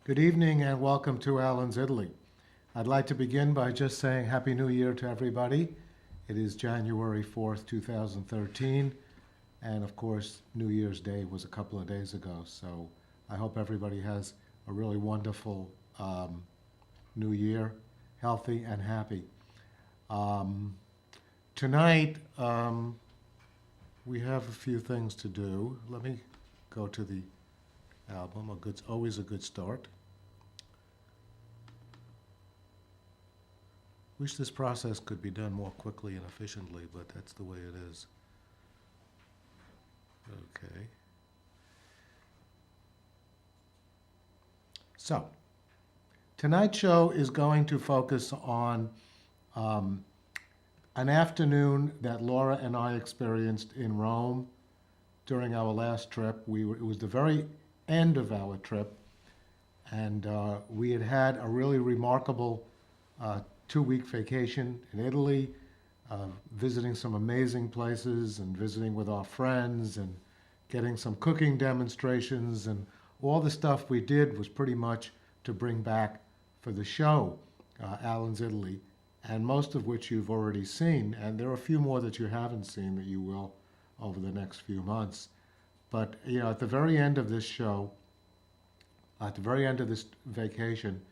Good evening and welcome to Alan's Italy. I'd like to begin by just saying Happy New Year to everybody. It is January 4th, 2013, and of course, New Year's Day was a couple of days ago, so I hope everybody has a really wonderful New Year, healthy and happy. Um, tonight, we have a few things to do. Let me go to the album. Always a good start. Wish this process could be done more quickly and efficiently, but that's the way it is. Okay. So, tonight's show is going to focus on um, an afternoon that Laura and I experienced in Rome during our last trip. It was the very end of our trip, and we had had a really remarkable 2-week vacation in Italy, visiting some amazing places and visiting with our friends and getting some cooking demonstrations, and all the stuff we did was pretty much to bring back for the show, Alan's Italy, and most of which you've already seen, and there are a few more that you haven't seen that you will over the next few months. But at the very end of this show, at the very end of this vacation,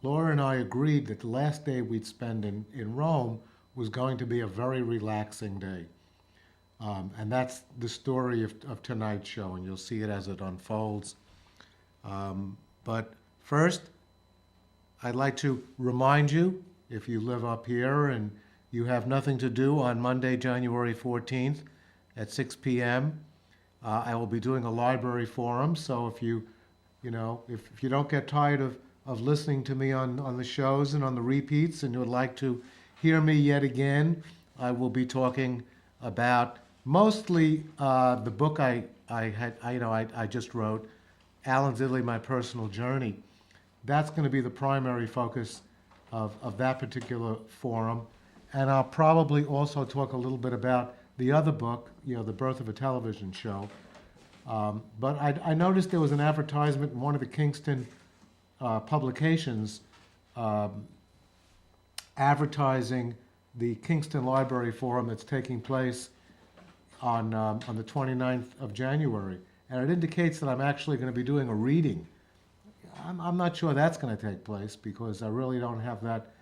Laura and I agreed that the last day we'd spend in Rome was going to be a very relaxing day. And that's the story of tonight's show, and you'll see it as it unfolds. But first, I'd like to remind you, if you live up here and you have nothing to do on Monday, January 14th at 6 p.m., I will be doing a library forum, so if you don't get tired of listening to me on the shows and on the repeats and you would like to hear me yet again, I will be talking about mostly the book I just wrote, Alan's Italy, My Personal Journey. That's going to be the primary focus of that particular forum. And I'll probably also talk a little bit about the other book, The Birth of a Television Show. But I noticed there was an advertisement in one of the Kingston publications advertising the Kingston Library Forum that's taking place on the 29th of January. And it indicates that I'm actually going to be doing a reading. I'm not sure that's going to take place because I really don't have that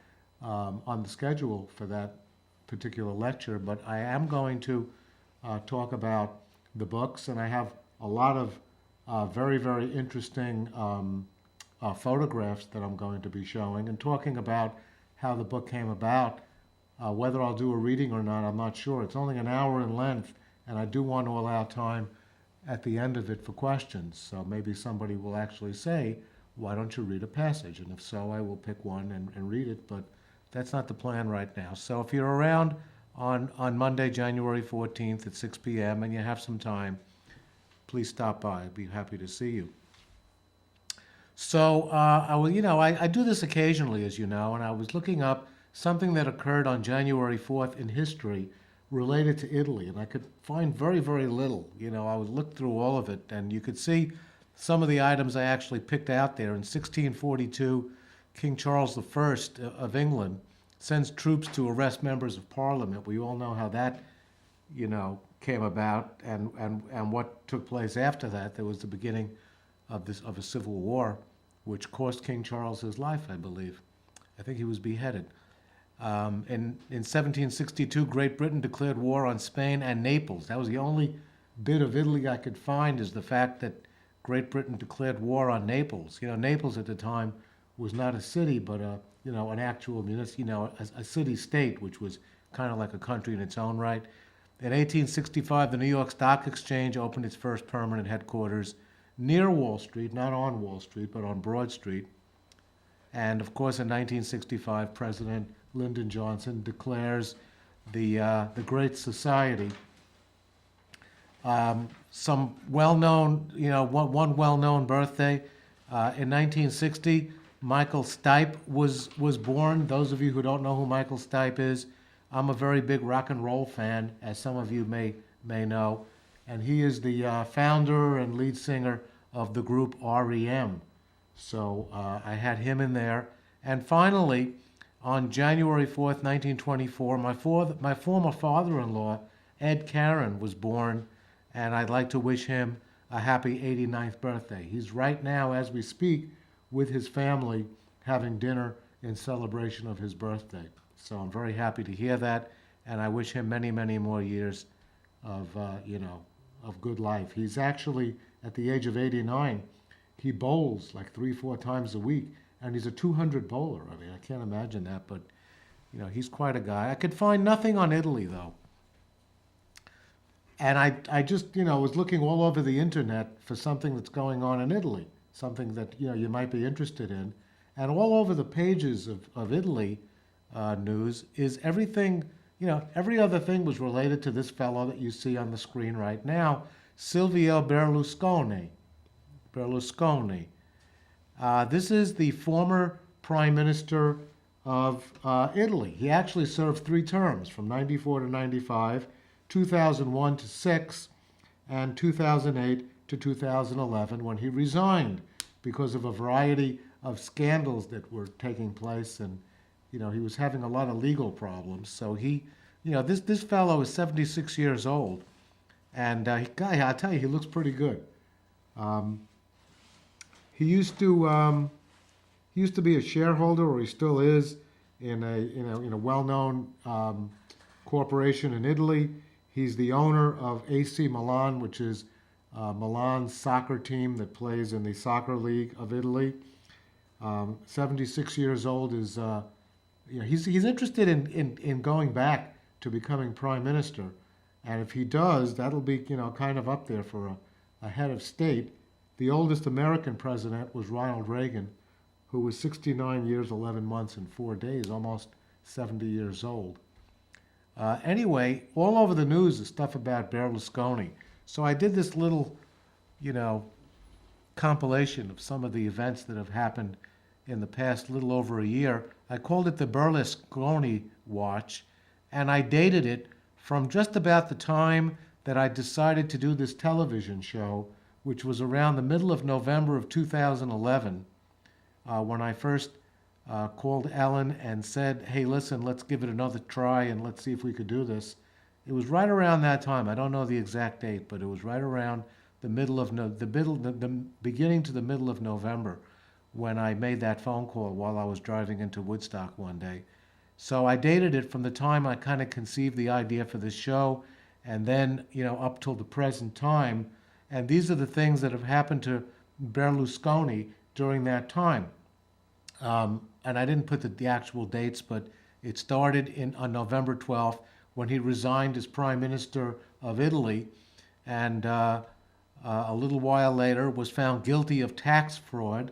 on the schedule for that particular lecture, but I am going to talk about the books, and I have a lot of very, very interesting photographs that I'm going to be showing and talking about how the book came about. Whether I'll do a reading or not, I'm not sure. It's only an hour in length, and I do want to allow time at the end of it for questions. So maybe somebody will actually say, why don't you read a passage? And if so, I will pick one and read it, but that's not the plan right now. So if you're around on Monday, January 14th at 6 p.m. and you have some time, please stop by. I'd be happy to see you. So I do this occasionally, as you know, and I was looking up something that occurred on January 4th in history related to Italy, and I could find very, very little. I would look through all of it, and you could see some of the items I actually picked out there. In 1642, King Charles I of England sends troops to arrest members of Parliament. We all know how that, came about, and what took place after that. There was the beginning of a civil war, which cost King Charles his life, I believe. I think he was beheaded. In 1762, Great Britain declared war on Spain and Naples. That was the only bit of Italy I could find, is the fact that Great Britain declared war on Naples. Naples at the time was not a city, but an actual a city-state, which was kind of like a country in its own right. In 1865, the New York Stock Exchange opened its first permanent headquarters near Wall Street, not on Wall Street, but on Broad Street. And of course, in 1965, President Lyndon Johnson declares the Great Society. Some well-known, one well-known birthday. In 1960, Michael Stipe was born. Those of you who don't know who Michael Stipe is, I'm a very big rock and roll fan, as some of you may know. And he is the founder and lead singer of the group REM. So I had him in there. And finally, on January 4th, 1924, my former father-in-law, Ed Caron, was born, and I'd like to wish him a happy 89th birthday. He's right now, as we speak, with his family having dinner in celebration of his birthday. So I'm very happy to hear that, and I wish him many, many more years of, of good life. He's actually, at the age of 89, he bowls like 3, 4 times a week, and he's a 200 bowler. I mean, I can't imagine that, but he's quite a guy. I could find nothing on Italy though, and I just was looking all over the internet for something that's going on in Italy, something that you might be interested in, and all over the pages of Italy news is everything. Every other thing was related to this fellow that you see on the screen right now, Silvio Berlusconi. Berlusconi. This is the former prime minister of Italy. He actually served 3 terms, from 94 to 95, 2001 to 6, and 2008 to 2011, when he resigned because of a variety of scandals that were taking place, and he was having a lot of legal problems. So this fellow is 76 years old, and I tell you, he looks pretty good. Um, he used to be a shareholder, or he still is, in a well-known corporation in Italy. He's the owner of AC Milan, which is Milan's soccer team that plays in the soccer league of Italy. 76 years old is he's interested in going back to becoming prime minister, and if he does, that'll be kind of up there for a head of state. The oldest American president was Ronald Reagan, who was 69 years, 11 months, and 4 days, almost 70 years old. Anyway, all over the news is stuff about Berlusconi. So I did this little, compilation of some of the events that have happened in the past little over a year. I called it the Berlusconi Watch, and I dated it from just about the time that I decided to do this television show, which was around the middle of November of 2011, when I first called Ellen and said, hey, listen, let's give it another try and let's see if we could do this. It was right around that time. I don't know the exact date, but it was right around the beginning to the middle of November when I made that phone call while I was driving into Woodstock one day. So I dated it from the time I kind of conceived the idea for this show, and then up till the present time. And these are the things that have happened to Berlusconi during that time. And I didn't put the actual dates, but it started on November 12th when he resigned as prime minister of Italy, and a little while later was found guilty of tax fraud.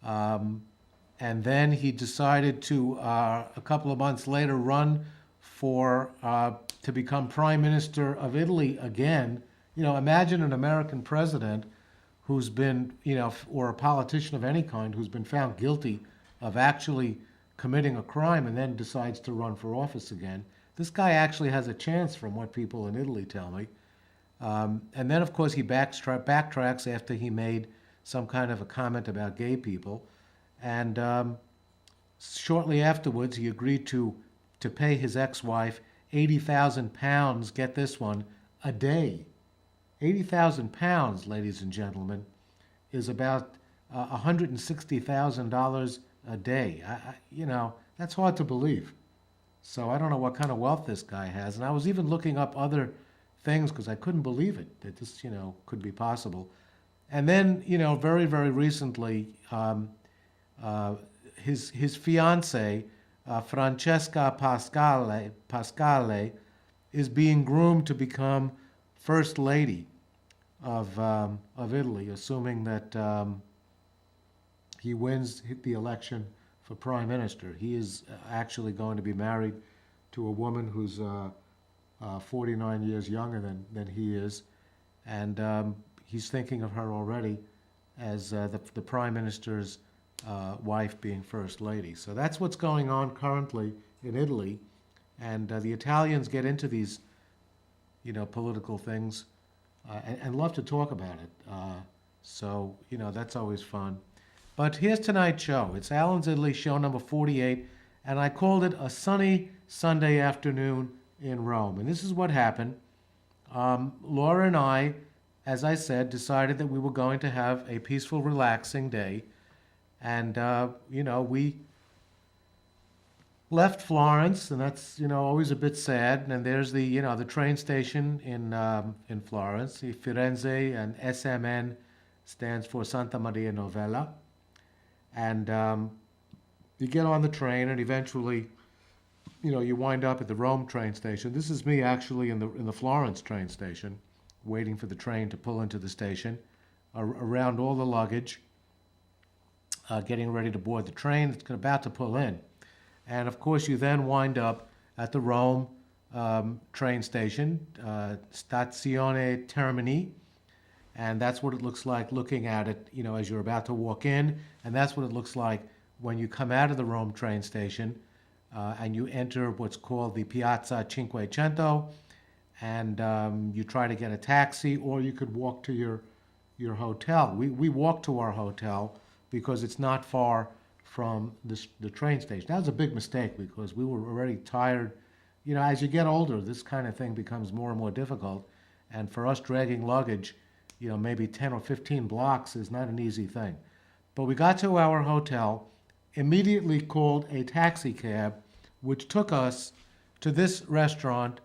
And then he decided to, a couple of months later, run to become prime minister of Italy again. Imagine an American president who's been, or a politician of any kind who's been found guilty of actually committing a crime and then decides to run for office again. This guy actually has a chance, from what people in Italy tell me. And then, of course, he backtracks after he made some kind of a comment about gay people. And shortly afterwards, he agreed to pay his ex-wife £80,000, get this one, a day. £80,000, ladies and gentlemen, is about $160,000 a day. That's hard to believe. So I don't know what kind of wealth this guy has. And I was even looking up other things because I couldn't believe it, that this, could be possible. And then, very, very recently, his fiancée, Francesca Pasquale, is being groomed to become First Lady of Italy, assuming that he wins the election for Prime Minister. He is actually going to be married to a woman who's 49 years younger than he is, and he's thinking of her already as the Prime Minister's wife being First Lady. So that's what's going on currently in Italy, and the Italians get into these political things and love to talk about it. So that's always fun. But here's tonight's show. It's Alan's Italy show number 48, and I called it A Sunny Sunday Afternoon in Rome. And this is what happened. Laura and I, as I said, decided that we were going to have a peaceful, relaxing day. And, we left Florence, and that's, always a bit sad. And there's the train station in Florence, the Firenze, and SMN stands for Santa Maria Novella. And you get on the train, and eventually, you wind up at the Rome train station. This is me actually in the Florence train station, waiting for the train to pull into the station, around all the luggage, getting ready to board the train that's about to pull in. And of course, you then wind up at the Rome train station, Stazione Termini, and that's what it looks like looking at it, as you're about to walk in, and that's what it looks like when you come out of the Rome train station and you enter what's called the Piazza Cinquecento, and you try to get a taxi, or you could walk to your hotel. We walked to our hotel because it's not far from the train station. That was a big mistake because we were already tired. As you get older, this kind of thing becomes more and more difficult. And for us dragging luggage, maybe 10 or 15 blocks is not an easy thing. But we got to our hotel, immediately called a taxi cab, which took us to this restaurant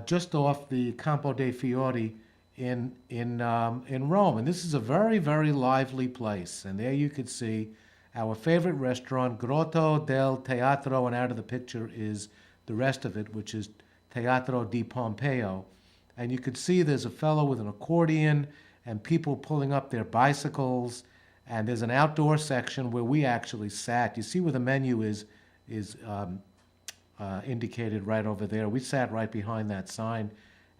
just off the Campo dei Fiori in Rome. And this is a very, very lively place. And there you could see our favorite restaurant, Grotto del Teatro, and out of the picture is the rest of it, which is Teatro di Pompeo. And you could see there's a fellow with an accordion and people pulling up their bicycles. And there's an outdoor section where we actually sat. You see where the menu is indicated right over there. We sat right behind that sign.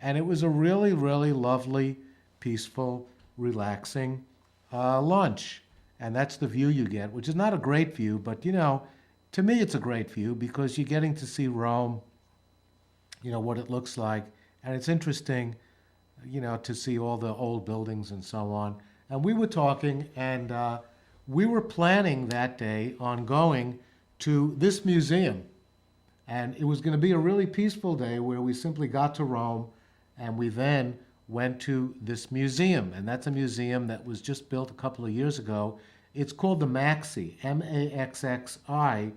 And it was a really, really lovely, peaceful, relaxing lunch. And that's the view you get, which is not a great view, but to me it's a great view because you're getting to see Rome, what it looks like. And it's interesting, to see all the old buildings and so on. And we were talking, and we were planning that day on going to this museum. And it was going to be a really peaceful day where we simply got to Rome, and we then went to this museum. And that's a museum that was just built a couple of years ago. It's called the Maxi, Maxxi,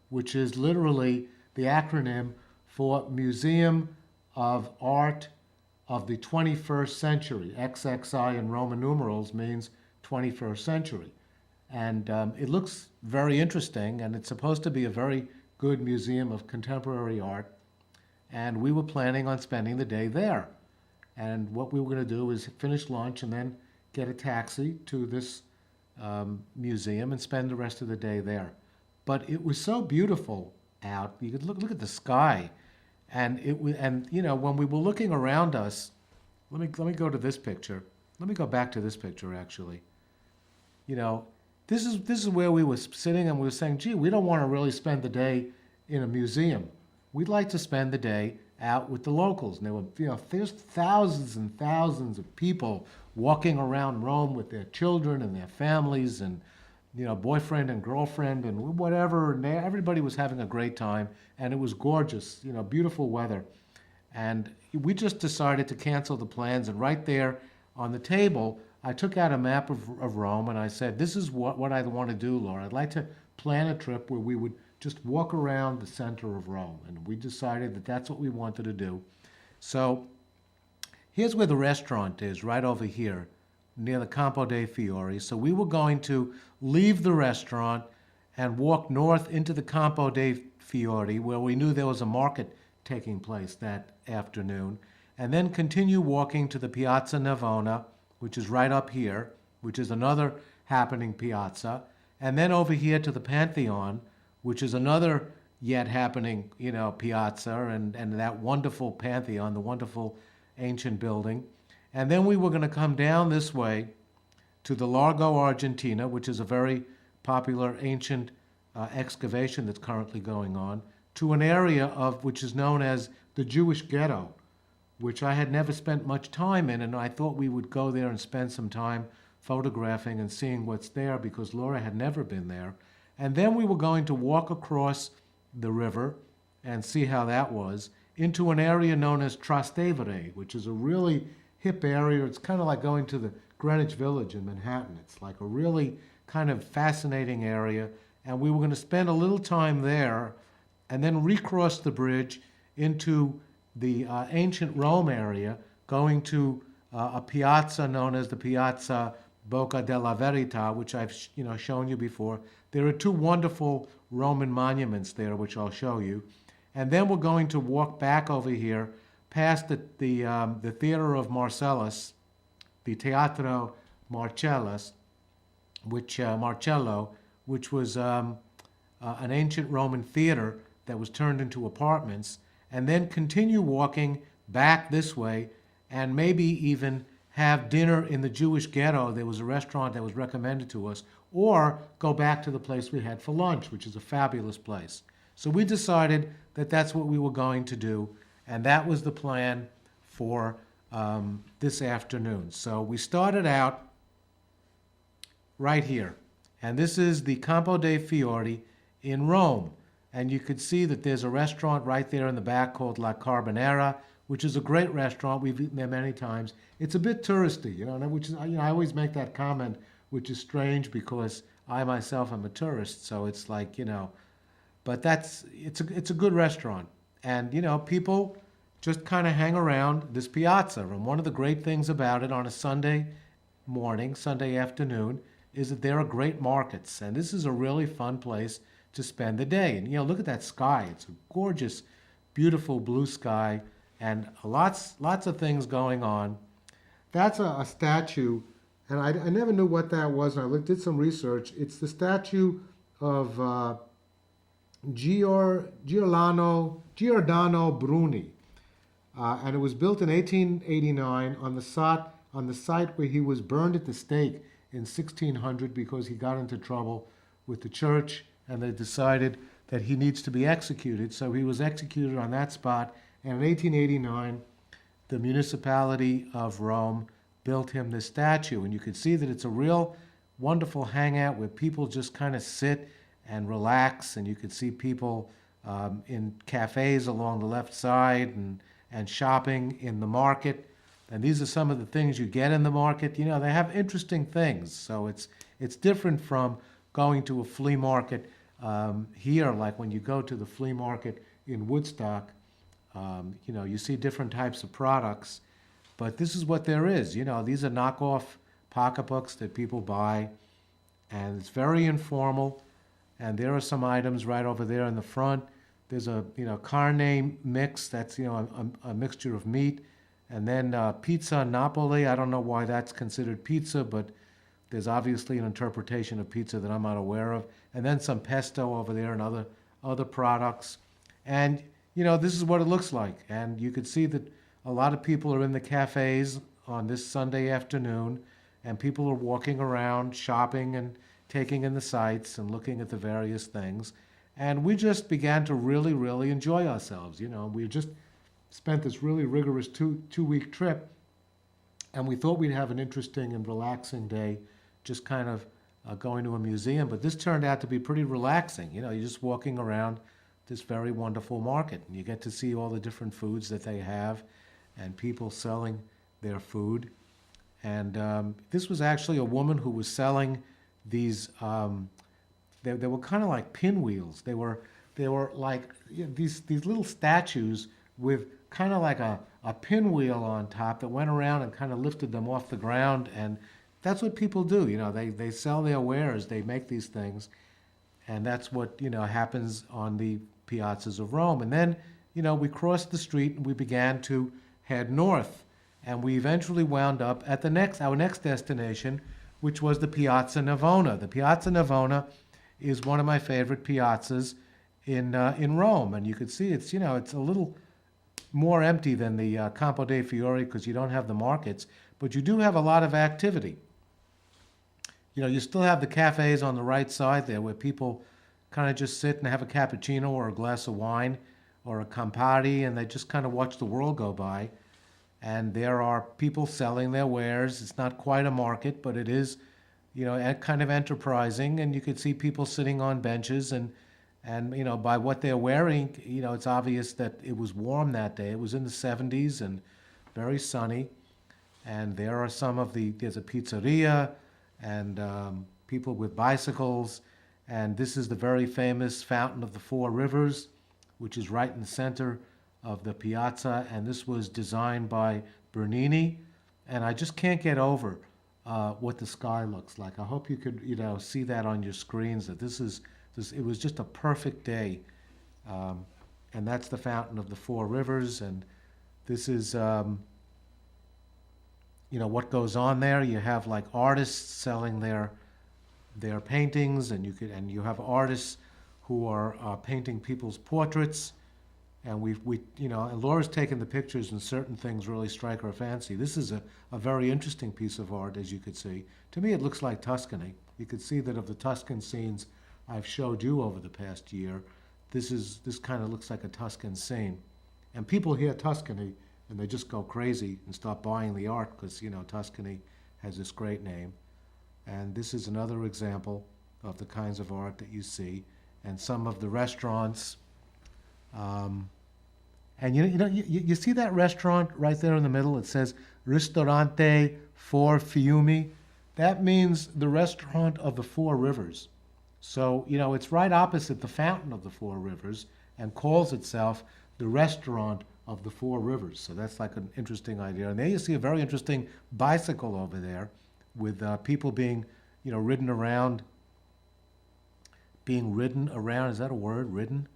which is literally the acronym for Museum of Art of the 21st Century. XXI in Roman numerals means 21st century. And it looks very interesting, and it's supposed to be a very good museum of contemporary art. And we were planning on spending the day there. And what we were going to do is finish lunch and then get a taxi to this museum and spend the rest of the day there. But it was so beautiful out. You could look at the sky, and when we were looking around us, let me go to this picture. Let me go back to this picture actually. This is where we were sitting, and we were saying, gee, we don't want to really spend the day in a museum. We'd like to spend the day out with the locals. And there were, there's thousands and thousands of people walking around Rome with their children and their families and, boyfriend and girlfriend and whatever. And everybody was having a great time, and it was gorgeous, beautiful weather. And we just decided to cancel the plans. And right there on the table, I took out a map of Rome, and I said, this is what I want to do, Laura. I'd like to plan a trip where we would just walk around the center of Rome. And we decided that that's what we wanted to do. So here's where the restaurant is, right over here, near the Campo dei Fiori. So we were going to leave the restaurant and walk north into the Campo dei Fiori, where we knew there was a market taking place that afternoon, and then continue walking to the Piazza Navona, which is right up here, which is another happening piazza, and then over here to the Pantheon, which is another yet happening, piazza, and that wonderful Pantheon, the wonderful ancient building. And then we were going to come down this way to the Largo Argentina, which is a very popular ancient excavation that's currently going on, to an area which is known as the Jewish ghetto, which I had never spent much time in, and I thought we would go there and spend some time photographing and seeing what's there because Laura had never been there. And then we were going to walk across the river and see how that was into an area known as Trastevere, which is a really hip area. It's kind of like going to the Greenwich Village in Manhattan. It's like a really kind of fascinating area. And we were going to spend a little time there and then recross the bridge into the ancient Rome area, going to a piazza known as the Piazza Bocca della Verità, which I've shown you before. There are two wonderful Roman monuments there, which I'll show you. And then we're going to walk back over here past the Theater of Marcellus, the Teatro Marcellus, Marcello, which was an ancient Roman theater that was turned into apartments, and then continue walking back this way and maybe even have dinner in the Jewish ghetto. There was a restaurant that was recommended to us, or go back to the place we had for lunch, which is a fabulous place. So we decided that that's what we were going to do, and that was the plan for this afternoon. So we started out right here, and this is the Campo dei Fiori in Rome. And you could see that there's a restaurant right there in the back called La Carbonara, which is a great restaurant. We've eaten there many times. It's a bit touristy, which is, I always make that comment, which is strange because I myself am a tourist, so it's like, but it's a good restaurant. And, people just kind of hang around this piazza. And one of the great things about it on a Sunday morning, Sunday afternoon, is that there are great markets. And this is a really fun place to spend the day. And, look at that sky. It's a gorgeous, beautiful blue sky and lots of things going on. That's a statue, and I never knew what that was, and I did some research. It's the statue of Giordano Bruni, and it was built in 1889 on the site where he was burned at the stake in 1600 because he got into trouble with the church, and they decided that he needs to be executed. So he was executed on that spot, and in 1889, the municipality of Rome built him this statue. And you can see that it's a real wonderful hangout where people just kind of sit and relax, and you can see people in cafes along the left side and shopping in the market. And these are some of the things you get in the market. They have interesting things. So it's different from going to a flea market here, like when you go to the flea market in Woodstock, you see different types of products, but this is what there is. These are knockoff pocketbooks that people buy, and it's very informal. And there are some items right over there in the front. There's a carne mix. That's a mixture of meat, and then pizza Napoli. I don't know why that's considered pizza, but there's obviously an interpretation of pizza that I'm not aware of. And then some pesto over there and other products. And this is what it looks like. And you can see that a lot of people are in the cafes on this Sunday afternoon, and people are walking around, shopping and taking in the sights and looking at the various things. And we just began to really, really enjoy ourselves. We just spent this really rigorous two-week trip, and we thought we'd have an interesting and relaxing day, just kind of going to a museum. But this turned out to be pretty relaxing. You're just walking around this very wonderful market, and you get to see all the different foods that they have and people selling their food. And this was actually a woman who was selling these, they were kind of like pinwheels. They were like these little statues with kind of like a pinwheel on top that went around and kind of lifted them off the ground. And that's what people do. They sell their wares, they make these things. And that's what, happens on the piazzas of Rome. And then, we crossed the street and we began to head north. And we eventually wound up at our next destination, which was the Piazza Navona. The Piazza Navona is one of my favorite piazzas in Rome. And you can see it's a little more empty than the Campo dei Fiori because you don't have the markets, but you do have a lot of activity. You still have the cafes on the right side there where people kind of just sit and have a cappuccino or a glass of wine or a Campari, and they just kind of watch the world go by. and there are people selling their wares. It's not quite a market, but it is, kind of enterprising, and you could see people sitting on benches, and by what they're wearing, it's obvious that it was warm that day. It was in the 70s and very sunny, and there's a pizzeria and people with bicycles, and this is the very famous Fountain of the Four Rivers, which is right in the center of the piazza, and this was designed by Bernini, and I just can't get over what the sky looks like. I hope you could, see that on your screens, that it was just a perfect day, and that's the Fountain of the Four Rivers, and this is, what goes on there. You have like artists selling their paintings, and you have artists who are painting people's portraits, and and Laura's taken the pictures, and certain things really strike her fancy. This is a very interesting piece of art, as you could see. To me, it looks like Tuscany. You could see that of the Tuscan scenes I've showed you over the past year, this kind of looks like a Tuscan scene. And people hear Tuscany, and they just go crazy and start buying the art because, Tuscany has this great name. And this is another example of the kinds of art that you see. And some of the restaurants. And you see that restaurant right there in the middle? It says Ristorante Four Fiumi. That means the restaurant of the Four Rivers. So, it's right opposite the Fountain of the Four Rivers and calls itself the Restaurant of the Four Rivers. So that's like an interesting idea. And there you see a very interesting bicycle over there with people being, ridden around. Being ridden around, is that a word, ridden?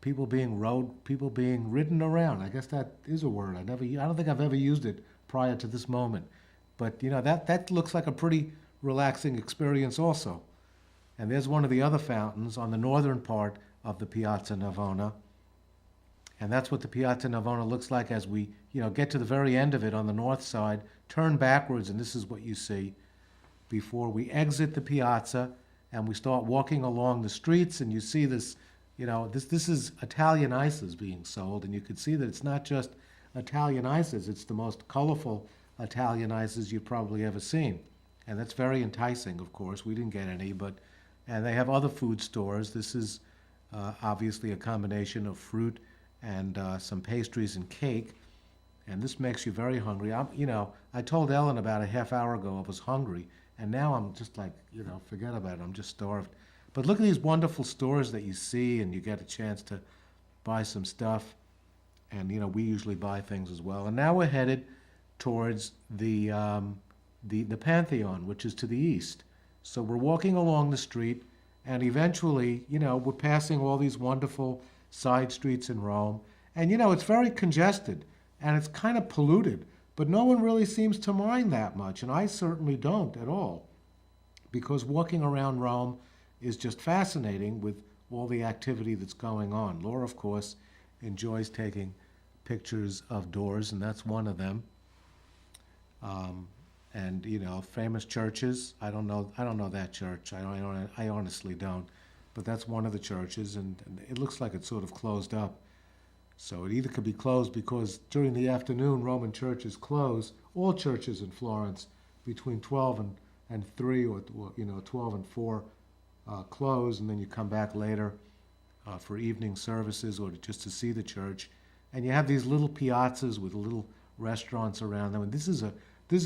People being ridden around. I guess that is a word. I don't think I've ever used it prior to this moment. But, that looks like a pretty relaxing experience also. And there's one of the other fountains on the northern part of the Piazza Navona. And that's what the Piazza Navona looks like as we, get to the very end of it on the north side, turn backwards, and this is what you see before we exit the piazza and we start walking along the streets, and you see this, this is Italian ices being sold, and you can see that it's not just Italian ices, it's the most colorful Italian ices you've probably ever seen. And that's very enticing, of course. We didn't get any, and they have other food stores. This is obviously a combination of fruit and some pastries and cake, and this makes you very hungry. I told Ellen about a half hour ago I was hungry, and now I'm just like, forget about it. I'm just starved. But look at these wonderful stores that you see, and you get a chance to buy some stuff, and we usually buy things as well. And now we're headed towards the Pantheon, which is to the east. So we're walking along the street, and eventually, we're passing all these wonderful side streets in Rome. And, it's very congested, and it's kind of polluted, but no one really seems to mind that much, and I certainly don't at all, because walking around Rome is just fascinating with all the activity that's going on. Laura, of course, enjoys taking pictures of doors, and that's one of them. And famous churches. I don't know that church. I honestly don't, but that's one of the churches, and it looks like it's sort of closed up. So it either could be closed because during the afternoon Roman churches close. All churches in Florence between 12 and 3 or 12 and 4 close, and then you come back later for evening services or just to see the church. And you have these little piazzas with little restaurants around them, and this is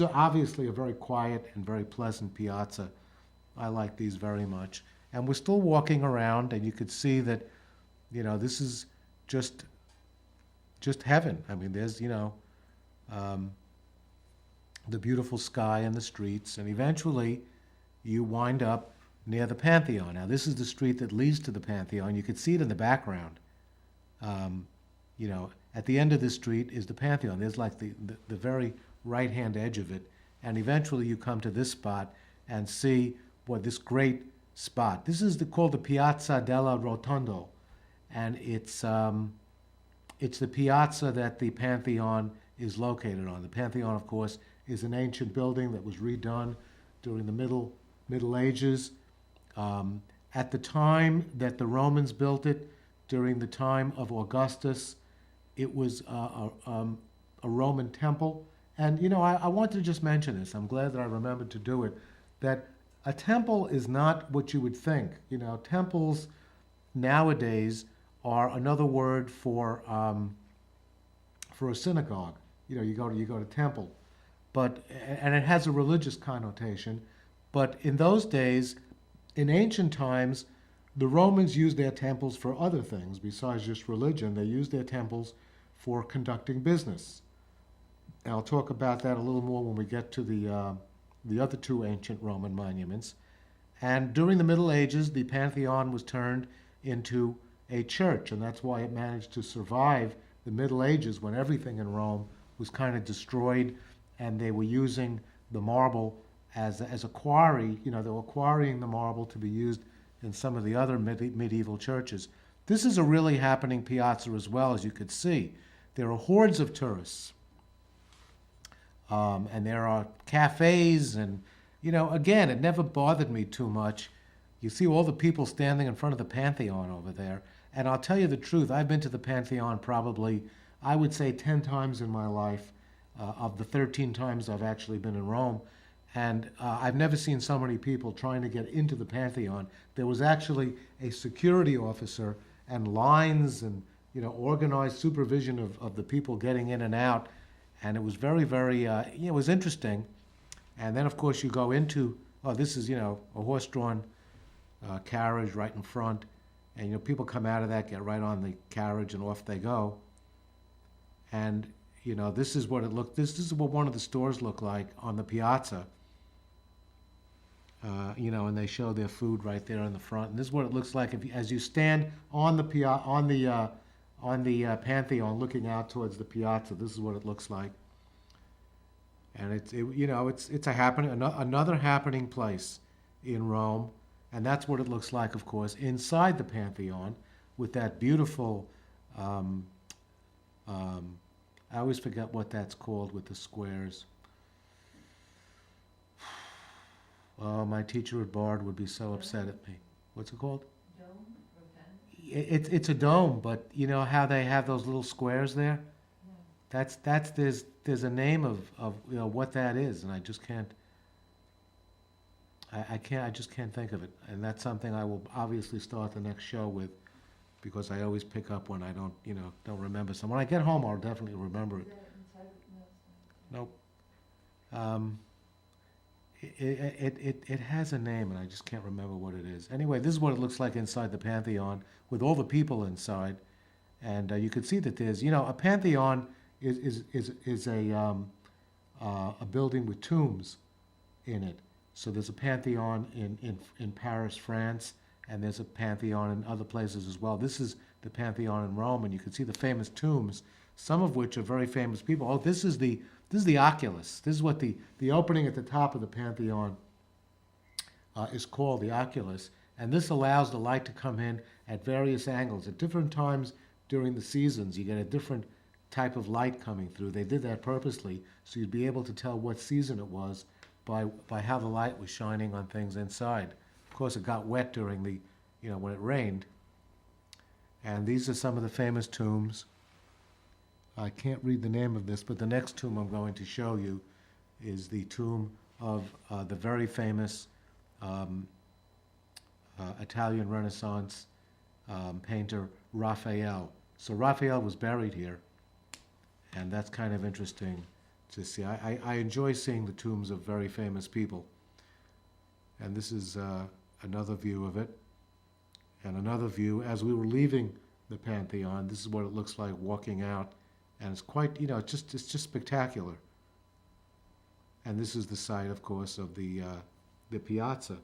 obviously a very quiet and very pleasant piazza. I like these very much. And we're still walking around, and you could see that, this is just heaven. I mean, there's, the beautiful sky and the streets, and eventually you wind up near the Pantheon. Now, this is the street that leads to the Pantheon. You could see it in the background. At the end of this street is the Pantheon. There's like the very right-hand edge of it, and eventually you come to this spot and see this great spot. This is called the Piazza della Rotondo, and it's the piazza that the Pantheon is located on. The Pantheon, of course, is an ancient building that was redone during the Middle Ages. At the time that the Romans built it, during the time of Augustus, it was a Roman temple. And, you know, I want to just mention this. I'm glad that I remembered to do it. That a temple is not what you would think. You know, temples nowadays are another word for a synagogue. You know, you go to temple, but and it has a religious connotation. But in those days, in ancient times, the Romans used their temples for other things besides just religion. They used their temples for conducting business. And I'll talk about that a little more when we get to the other two ancient Roman monuments. And during the Middle Ages, the Pantheon was turned into a church, and that's why it managed to survive the Middle Ages when everything in Rome was kind of destroyed, and they were using the marble as a quarry. You know, they were quarrying the marble to be used in some of the other medieval churches. This is a really happening piazza as well, as you could see. There are hordes of tourists, and there are cafes, and you know, again, it never bothered me too much. You see all the people standing in front of the Pantheon over there, and I'll tell you the truth, I've been to the Pantheon probably, I would say, 10 times in my life, of the 13 times I've actually been in Rome. And I've never seen so many people trying to get into the Pantheon. There was actually a security officer and lines and, you know, organized supervision of the people getting in and out. And it was very, very, it was interesting. And then, of course, you go into, oh, this is, you know, a horse-drawn carriage right in front. And, you know, people come out of that, get right on the carriage, and off they go. And, you know, this is what it looked, this is what one of the stores looked like on the piazza. You know, and they show their food right there in the front. And this is what it looks like if you, as you stand on the Pantheon, looking out towards the piazza. This is what it looks like. And you know, it's a happening, another happening place in Rome, and that's what it looks like, of course, inside the Pantheon, with that beautiful. I always forget what that's called with the squares. Oh, my teacher at Bard would be so upset at me. What's it called? Dome? It's a dome, but you know how they have those little squares there? Yeah. There's a name of you know what that is, and I just can't. I just can't think of it, and that's something I will obviously start the next show with, because I always pick up when I don't remember. So when I get home, I'll definitely remember it. Nope. It has a name, and I just can't remember what it is. Anyway, this is what it looks like inside the Pantheon, with all the people inside, and you can see that there's, you know, a Pantheon is a building with tombs in it. So there's a Pantheon in Paris, France, and there's a Pantheon in other places as well. This is the Pantheon in Rome, and you can see the famous tombs, some of which are very famous people. Oh, this is the oculus. This is what the opening at the top of the Pantheon is called, the oculus. And this allows the light to come in at various angles. At different times during the seasons, you get a different type of light coming through. They did that purposely, so you'd be able to tell what season it was by how the light was shining on things inside. Of course, it got wet during when it rained. And these are some of the famous tombs. I can't read the name of this, but the next tomb I'm going to show you is the tomb of the very famous Italian Renaissance painter Raphael. So Raphael was buried here, and that's kind of interesting to see. I enjoy seeing the tombs of very famous people. And this is another view of it, and another view as we were leaving the Pantheon. This is what it looks like walking out. And it's quite, it's just spectacular. And this is the site, of course, of the piazza.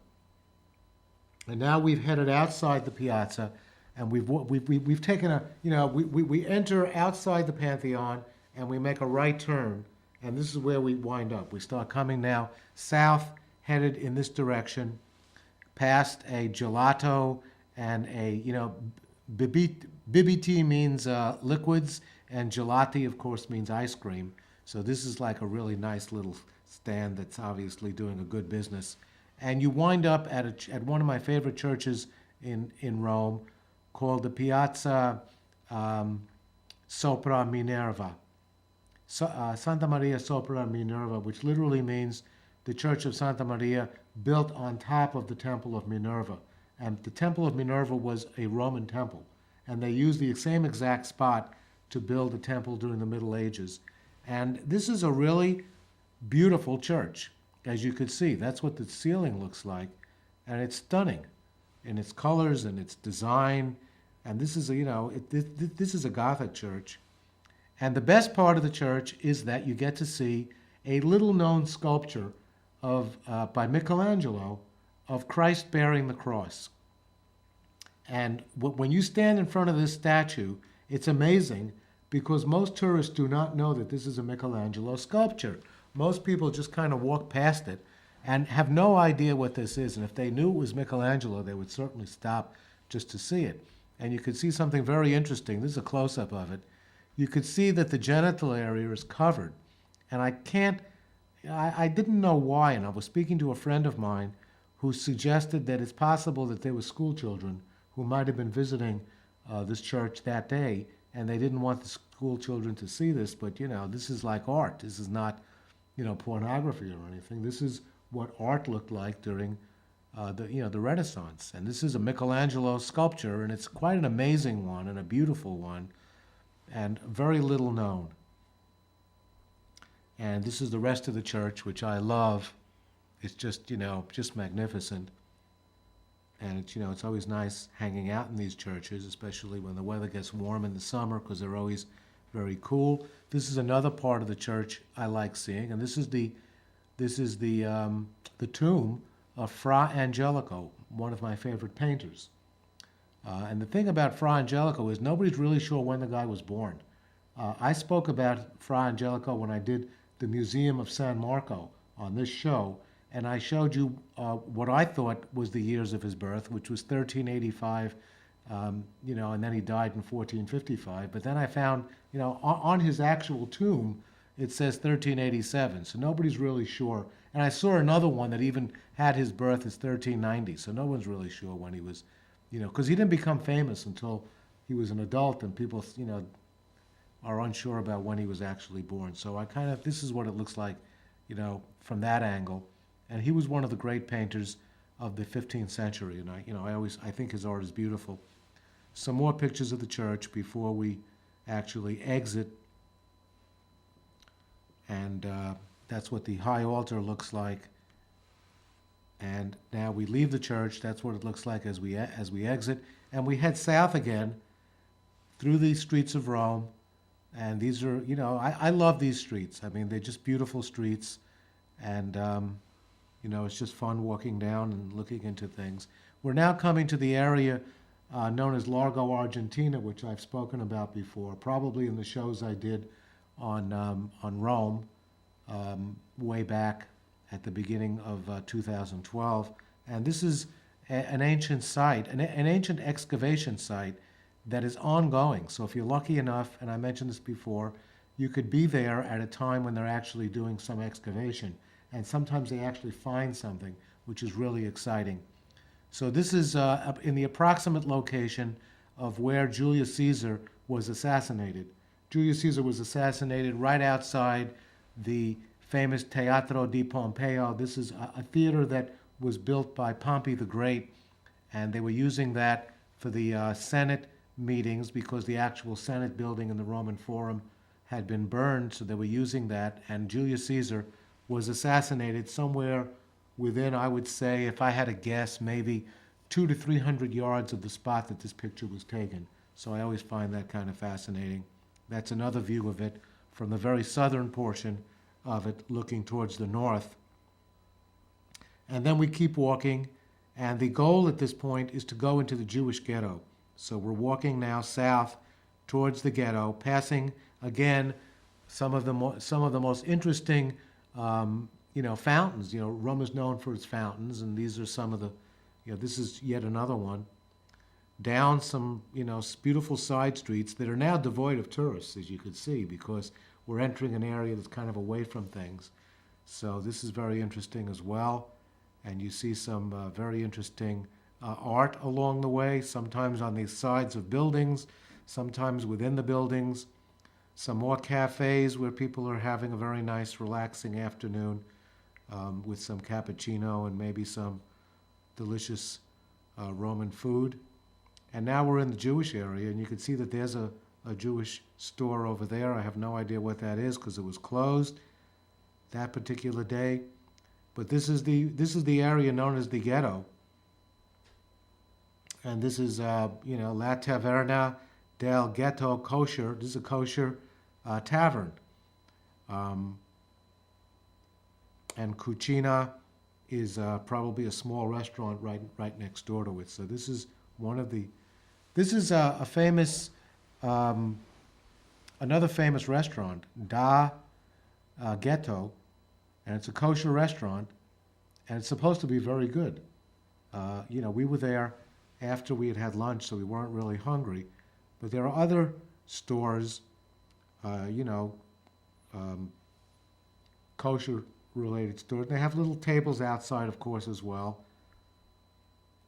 And now we've headed outside the piazza, and we've taken we enter outside the Pantheon, and we make a right turn, and this is where we wind up. We start coming now south, headed in this direction, past a gelato and bibiti means liquids. And gelati, of course, means ice cream. So this is like a really nice little stand that's obviously doing a good business. And you wind up at one of my favorite churches in Rome, called the Piazza Sopra Minerva. Santa Maria sopra Minerva, which literally means the Church of Santa Maria built on top of the Temple of Minerva. And the Temple of Minerva was a Roman temple, and they used the same exact spot to build the temple during the Middle Ages. And this is a really beautiful church, as you could see. That's what the ceiling looks like, and it's stunning in its colors and its design. And this is this is a Gothic church. And the best part of the church is that you get to see a little-known sculpture by Michelangelo of Christ bearing the cross. And when you stand in front of this statue, it's amazing because most tourists do not know that this is a Michelangelo sculpture. Most people just kind of walk past it and have no idea what this is. And if they knew it was Michelangelo, they would certainly stop just to see it. And you could see something very interesting. This is a close-up of it. You could see that the genital area is covered. And I didn't know why, and I was speaking to a friend of mine who suggested that it's possible that there were school children who might have been visiting this church that day, and they didn't want the school children to see this, but this is like art. This is not, pornography or anything. This is what art looked like during the Renaissance. And this is a Michelangelo sculpture, and it's quite an amazing one and a beautiful one, and very little known. And this is the rest of the church, which I love. It's just, just magnificent. And it's always nice hanging out in these churches, especially when the weather gets warm in the summer, because they're always very cool. This is another part of the church I like seeing, and this is the tomb of Fra Angelico, one of my favorite painters. And the thing about Fra Angelico is nobody's really sure when the guy was born. I spoke about Fra Angelico when I did the Museum of San Marco on this show, and I showed you what I thought was the years of his birth, which was 1385, and then he died in 1455. But then I found, on his actual tomb, it says 1387, so nobody's really sure. And I saw another one that even had his birth as 1390, so no one's really sure when he was, because he didn't become famous until he was an adult, and people, are unsure about when he was actually born. So this is what it looks like, from that angle. And he was one of the great painters of the 15th century, and I think his art is beautiful. Some more pictures of the church before we actually exit, and that's what the high altar looks like. And now we leave the church. That's what it looks like as we exit, and we head south again through the streets of Rome. And these are, I love these streets. I mean, they're just beautiful streets, and it's just fun walking down and looking into things. We're now coming to the area known as Largo Argentina, which I've spoken about before, probably in the shows I did on Rome way back at the beginning of 2012. And this is an ancient site, an ancient excavation site that is ongoing. So if you're lucky enough, and I mentioned this before, you could be there at a time when they're actually doing some excavation. And sometimes they actually find something, which is really exciting. So this is in the approximate location of where Julius Caesar was assassinated. Julius Caesar was assassinated right outside the famous Teatro di Pompeo. This is a theater that was built by Pompey the Great, and they were using that for the Senate meetings because the actual Senate building in the Roman Forum had been burned, so they were using that, and Julius Caesar was assassinated somewhere within, I would say, if I had to guess, maybe 200 to 300 yards of the spot that this picture was taken. So I always find that kind of fascinating. That's another view of it from the very southern portion of it, looking towards the north. And then we keep walking, and the goal at this point is to go into the Jewish ghetto. So we're walking now south towards the ghetto, passing again some of the most interesting fountains. Rome is known for its fountains, and these are some of the, this is yet another one. Down some, beautiful side streets that are now devoid of tourists, as you could see, because we're entering an area that's kind of away from things. So this is very interesting as well. And you see some very interesting art along the way, sometimes on the sides of buildings, sometimes within the buildings. some more cafes where people are having a very nice, relaxing afternoon with some cappuccino and maybe some delicious Roman food. And now we're in the Jewish area, and you can see that there's a Jewish store over there. I have no idea what that is because it was closed that particular day. But this is the area known as the ghetto, and this is La Taverna del Ghetto Kosher. This is a kosher tavern, and Cucina is probably a small restaurant right next door to it. So this is a famous another famous restaurant, Da Ghetto, and it's a kosher restaurant, and it's supposed to be very good. We were there after we had lunch, so we weren't really hungry. But there are other stores, kosher-related stores. They have little tables outside, of course, as well.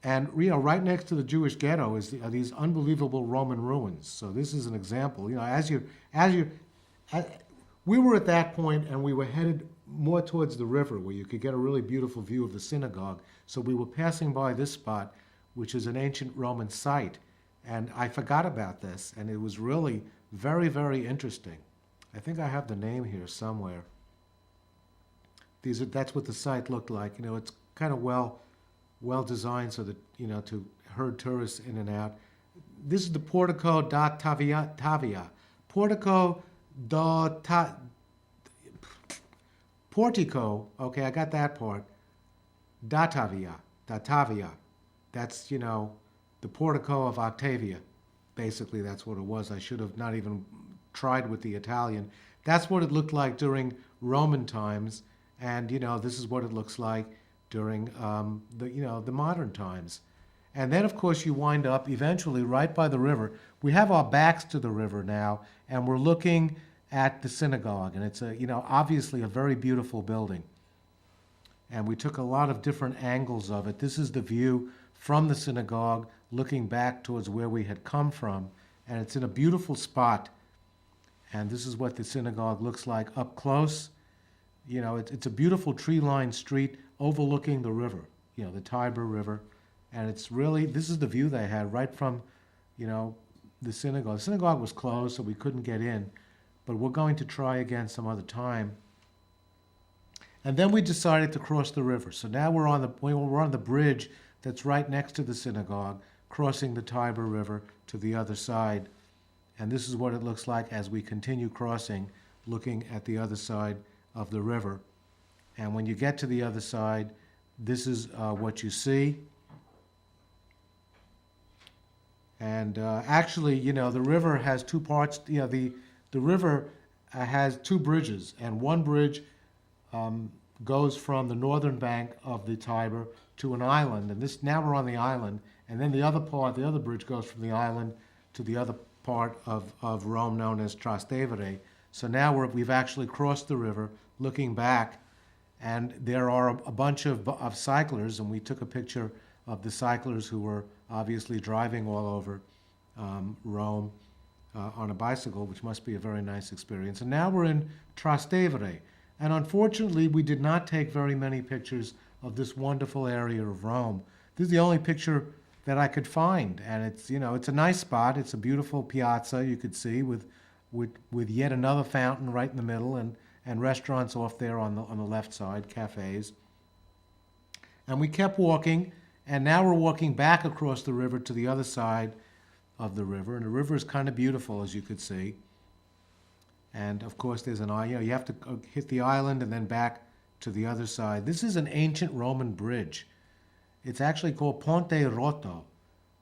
And right next to the Jewish ghetto are these unbelievable Roman ruins. So this is an example. We were at that point, and we were headed more towards the river, where you could get a really beautiful view of the synagogue. So we were passing by this spot, which is an ancient Roman site, and I forgot about this, and it was really very, very interesting. I think I have the name here somewhere. That's what the site looked like. It's kind of well designed so that to herd tourists in and out. This is the Portico da Tavia. Portico da Portico. Okay, I got that part. Da Tavia. That's the Portico of Octavia. Basically, that's what it was. I should have not even tried with the Italian. That's what it looked like during Roman times, and this is what it looks like during the modern times. And then, of course, you wind up eventually right by the river. We have our backs to the river now, and we're looking at the synagogue, and it's obviously a very beautiful building. And we took a lot of different angles of it. This is the view from the synagogue, looking back towards where we had come from, and it's in a beautiful spot. And this is what the synagogue looks like up close. It's a beautiful tree-lined street overlooking the river, the Tiber River. And this is the view they had right from, the synagogue. The synagogue was closed, so we couldn't get in, but we're going to try again some other time. And then we decided to cross the river. So now we're on the bridge that's right next to the synagogue, crossing the Tiber River to the other side. And this is what it looks like as we continue crossing, looking at the other side of the river. And when you get to the other side, this is what you see. And actually, the river has two parts. The river has two bridges, and one bridge goes from the northern bank of the Tiber to an island. And now we're on the island, and then the other bridge goes from the island to the other part of Rome known as Trastevere. So now we've actually crossed the river, looking back, and there are a bunch of cyclers, and we took a picture of the cyclers who were obviously driving all over Rome on a bicycle, which must be a very nice experience. And now we're in Trastevere, and unfortunately we did not take very many pictures of this wonderful area of Rome. This is the only picture that I could find, and it's a nice spot. It's a beautiful piazza, you could see, with yet another fountain right in the middle, and restaurants off there on the left side, cafes. And we kept walking, and now we're walking back across the river to the other side of the river, and the river is kind of beautiful, as you could see. And of course, there's an island. You have to hit the island and then back to the other side. This is an ancient Roman bridge. It's actually called Ponte Rotto,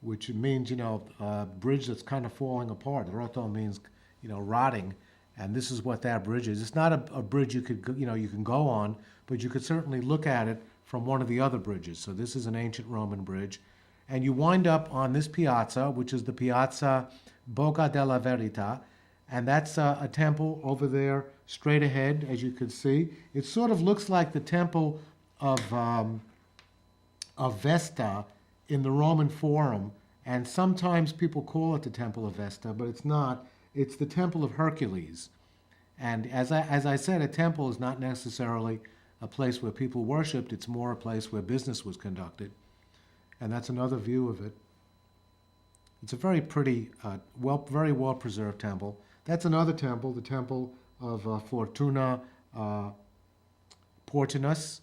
which means a bridge that's kind of falling apart. Rotto means rotting, and this is what that bridge is. It's not a bridge you can go on, but you could certainly look at it from one of the other bridges. So this is an ancient Roman bridge, and you wind up on this piazza, which is the Piazza Bocca della Verità, and that's a temple over there straight ahead, as you can see. It sort of looks like the temple of Vesta in the Roman Forum, and sometimes people call it the Temple of Vesta, but it's not. It's the Temple of Hercules. And as I said, a temple is not necessarily a place where people worshiped, it's more a place where business was conducted. And that's another view of it. It's a very pretty, very well preserved temple. That's another temple, the temple of Fortuna Portinus.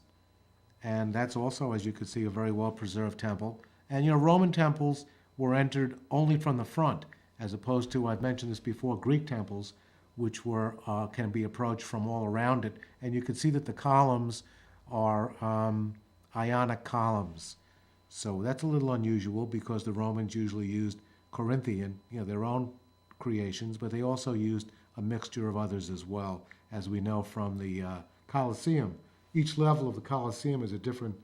And that's also, as you can see, a very well preserved temple. And Roman temples were entered only from the front, as opposed to, I've mentioned this before, Greek temples, which were can be approached from all around it. And you can see that the columns are Ionic columns. So that's a little unusual because the Romans usually used Corinthian, their own creations, but they also used a mixture of others as well, as we know from the Colosseum. Each level of the Colosseum is a different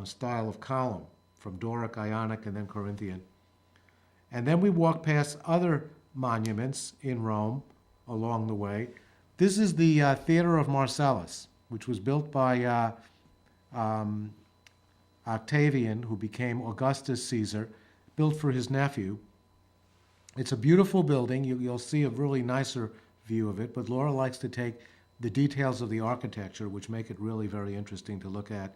style of column, from Doric, Ionic, and then Corinthian. And then we walk past other monuments in Rome along the way. This is the Theater of Marcellus, which was built by Octavian, who became Augustus Caesar, built for his nephew. It's a beautiful building. You'll see a really nicer view of it, but Laura likes to take the details of the architecture, which make it really very interesting to look at.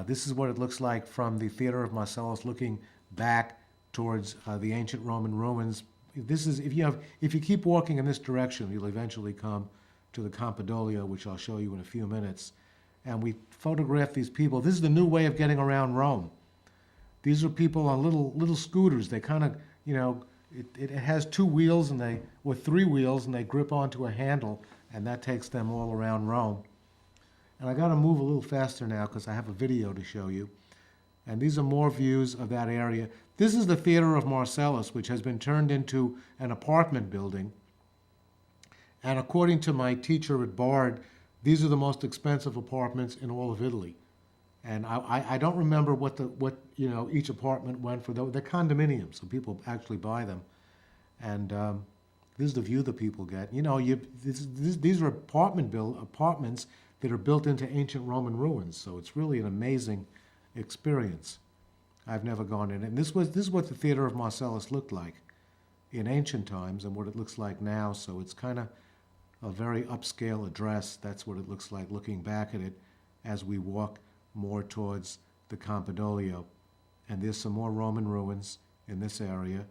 This is what it looks like from the Theater of Marcellus, looking back towards the ancient Roman ruins. This is, if you keep walking in this direction, you'll eventually come to the Campidoglio, which I'll show you in a few minutes. And we photograph these people. This is the new way of getting around Rome. These are people on little scooters. They kind of, it has two wheels or three wheels, and they grip onto a handle, and that takes them all around Rome. And I got to move a little faster now because I have a video to show you. And these are more views of that area. This is the Theater of Marcellus, which has been turned into an apartment building. And according to my teacher at Bard, these are the most expensive apartments in all of Italy. And I don't remember what each apartment went for. They're condominiums, so people actually buy them. And this is the view that people get. These are apartments that are built into ancient Roman ruins, so it's really an amazing experience. I've never gone in it. And this is what the Theater of Marcellus looked like in ancient times and what it looks like now. So it's kind of a very upscale address. That's what it looks like looking back at it as we walk more towards the Campidoglio. And there's some more Roman ruins in this area.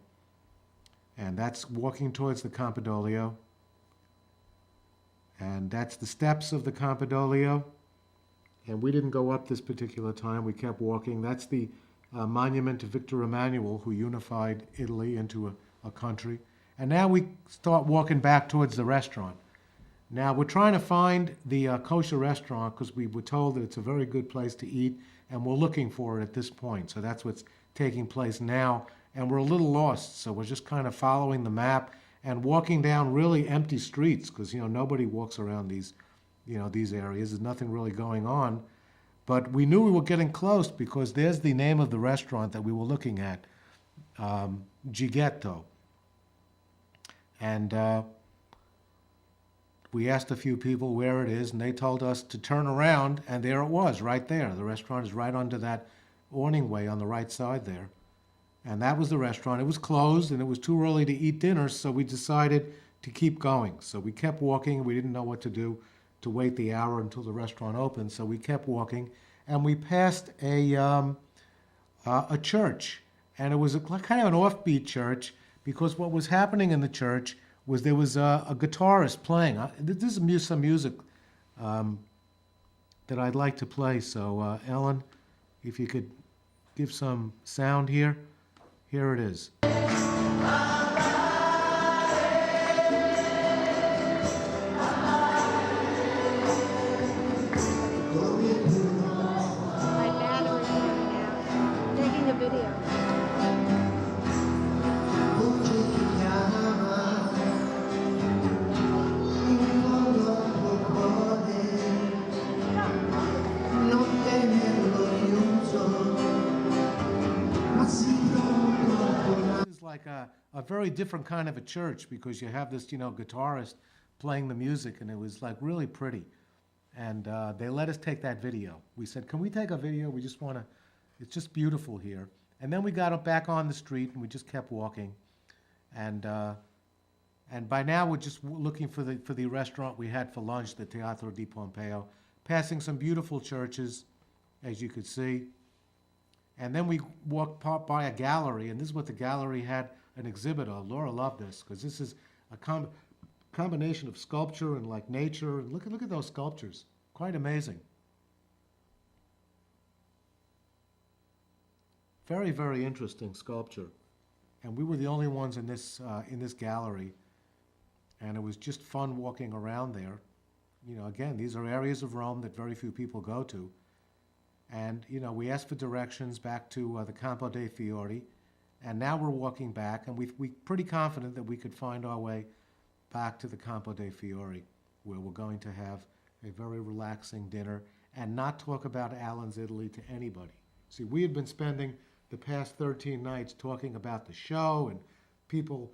And that's walking towards the Campidoglio. And that's the steps of the Campidoglio. And we didn't go up this particular time. We kept walking. That's the monument to Victor Emmanuel, who unified Italy into a country. And now we start walking back towards the restaurant. Now, we're trying to find the kosher restaurant because we were told that it's a very good place to eat, and we're looking for it at this point. So that's what's taking place now. And we're a little lost, so we're just kind of following the map and walking down really empty streets because, nobody walks around these areas. There's nothing really going on. But we knew we were getting close because there's the name of the restaurant that we were looking at, Gigetto. And we asked a few people where it is, and they told us to turn around, and there it was, right there. The restaurant is right under that awning way on the right side there. And that was the restaurant. It was closed, and it was too early to eat dinner, so we decided to keep going. So we kept walking. We didn't know what to do to wait the hour until the restaurant opened, so we kept walking. And we passed a church, and it was kind of an offbeat church because what was happening in the church was there was a guitarist playing. This is some music that I'd like to play. So, Ellen, if you could give some sound here. Here it is. Like a very different kind of a church because you have this, guitarist playing the music, and it was like really pretty. And they let us take that video. We said, can we take a video? We just want to, it's just beautiful here. And then we got back on the street and we just kept walking. And And by now, we're just looking for the restaurant we had for lunch, the Teatro di Pompeo, passing some beautiful churches, as you could see. And then we walked by a gallery, and this is what the gallery had an exhibit of. Laura loved this, because this is a combination of sculpture and like nature. And look at those sculptures. Quite amazing. Very, very interesting sculpture. And we were the only ones in this gallery. And it was just fun walking around there. You know, again, these are areas of Rome that very few people go to. And, you know, we asked for directions back to the Campo dei Fiori. And now we're walking back, and we're pretty confident that we could find our way back to the Campo dei Fiori, where we're going to have a very relaxing dinner and not talk about Alan's Italy to anybody. See, we had been spending the past 13 nights talking about the show and people,